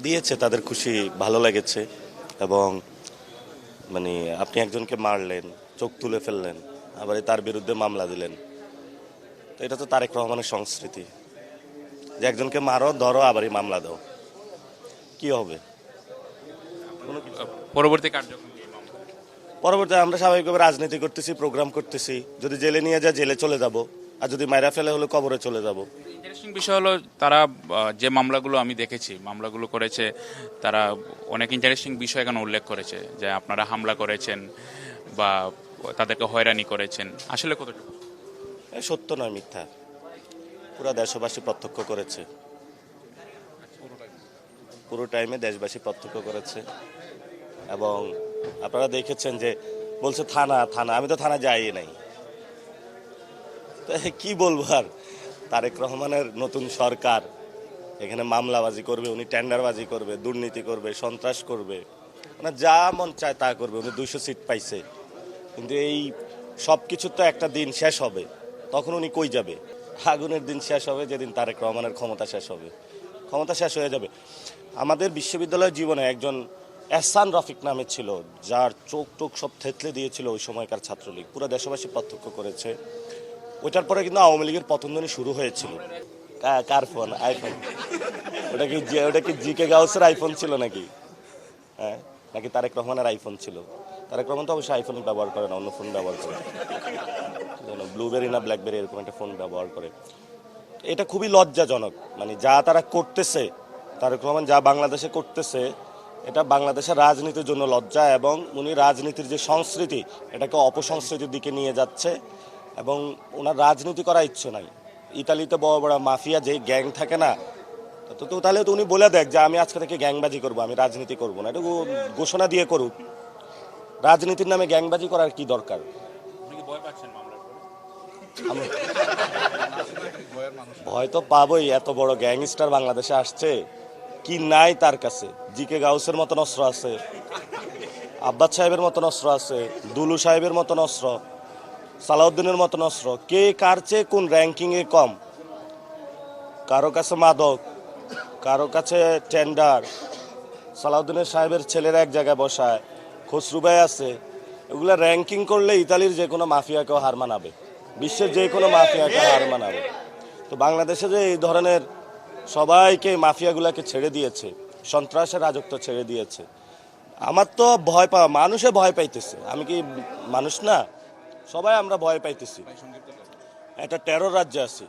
দিয়েছে, তাদের খুশি, ভালো লেগেছে। এবং মানে আপনি একজনকে মারলেন, চোখ তুলে ফেললেন, আবার তার বিরুদ্ধে মামলা দিলেন, তো এটা তো তারেক রহমানের সংস্কৃতি যে একজনকে মারো, ধরো, আবারই মামলা দাও, কি হবে? পরবর্তী কার্যক্রম কি মামলা? পরবর্তী আমরা স্বাভাবিকভাবে রাজনীতি করতেছি, প্রোগ্রাম করতেছি। যদি জেলে নিয়ে যায় জেলে চলে যাব, আর যদি মাইরা ফেলে হলে কবরে চলে যাব। ইন্টারেস্টিং বিষয় হলো তারা যে মামলাগুলো আমি দেখেছি মামলাগুলো করেছে, তারা অনেক ইন্টারেস্টিং বিষয় এখানে উল্লেখ করেছে যে আপনারা হামলা করেছেন বা তাদেরকে হয়রানি করেছেন। আসলে কতটুকু সত্য নয়, মিথ্যা। পুরা দেশবাসী প্রত্যক্ষ করেছে, পুরো টাইমে দেশবাসী প্রত্যক্ষ করেছে। এবং আপনারা দেখেছেন যে বলছে থানা থানা, আমি তো থানা যাই নাই। তো কি বলবো আর, তারেক রহমানের নতুন সরকার এখানে মামলাবাজি করবে, উনি টেন্ডারবাজি করবে, দুর্নীতি করবে, সন্ত্রাস করবে, মানে যা মন চায় তা করবে। উনি 200 সিট পাইছে, কিন্তু এই সব কিছু তো একটা দিন শেষ হবে। তখন উনি কই যাবে? আগুনের দিন শেষ হবে যেদিন তারেক রহমানের ক্ষমতা শেষ হবে, ক্ষমতা শেষ হয়ে যাবে। আমাদের বিশ্ববিদ্যালয়ের জীবনে একজন এহসান রফিক নামে ছিল, যার চোখ টোক সব থেতলে দিয়েছিল ওই সময়কার ছাত্রলীগ, পুরো দেশবাসী প্রত্যক্ষ করেছে। ওইটার পরে কিন্তু আওয়ামী লীগের পতনধ্বনি শুরু হয়েছিল। কার ফোন? আইফোন? ওটা কি জিকে গাউসের আইফোন ছিল নাকি? হ্যাঁ, নাকি তারেক রহমানের আইফোন ছিল? তারেক রহমান তো অবশ্যই আইফোন ব্যবহার করে না, অন্য ফোন ব্যবহার করে, ব্লুবেরি না ব্ল্যাকবেরি এরকম একটা ফোন ব্যবহার করে। এটা খুবই লজ্জাজনক। মানে যা তারা করতেছে, তারেক রহমান যা বাংলাদেশে করতেছে, এটা বাংলাদেশের রাজনীতির জন্য লজ্জা। এবং উনি রাজনীতির যে সংস্কৃতি, এটাকে অপসংস্কৃতির দিকে নিয়ে যাচ্ছে। এবং ওনার রাজনীতি করার ইচ্ছে নাই। ইতালিতে বড় বড় মাফিয়া যে গ্যাং থাকে না, তো তাহলে তো উনি বলে দেখ যে আমি আজকে থেকে গ্যাংবাজি করবো, আমি রাজনীতি করবো না, এটা ঘোষণা দিয়ে করুক। রাজনীতির নামে গ্যাংবাজি করার কি দরকার? ভয় তো পাবোই, এত বড় গ্যাংস্টার বাংলাদেশে আসছে, কি নাই তার কাছে? জিকে গাউসের মতন অস্ত্র আছে, আব্বাস সাহেবের মতন অস্ত্র আছে, দুলু সাহেবের মতন অস্ত্র, সালাউদ্দিনের মতন অস্ত্র। কে কার চেয়ে কোন র্যাঙ্কিংয়ে কম? কারো কাছে মাদক, কারো কাছে টেন্ডার, সালাউদ্দিনের সাহেবের ছেলেরা এক জায়গায় বসায়, খসরু ভাই আছে। এগুলা র্যাঙ্কিং করলে ইতালির যে কোনো মাফিয়াকেও হার মানাবে, বিশ্বের যে কোনো মাফিয়াকে হার মানাবে। তো বাংলাদেশে যে এই ধরনের সবাইকে, মাফিয়াগুলাকে ছেড়ে দিয়েছে, সন্ত্রাসের রাজত্ব ছেড়ে দিয়েছে, আমার তো ভয় পাওয়া, মানুষে ভয় পাইতেছে। আমি কি মানুষ না? সবাই আমরা ভয় পাইতেছি, একটা টেরর রাজ্যে আছি।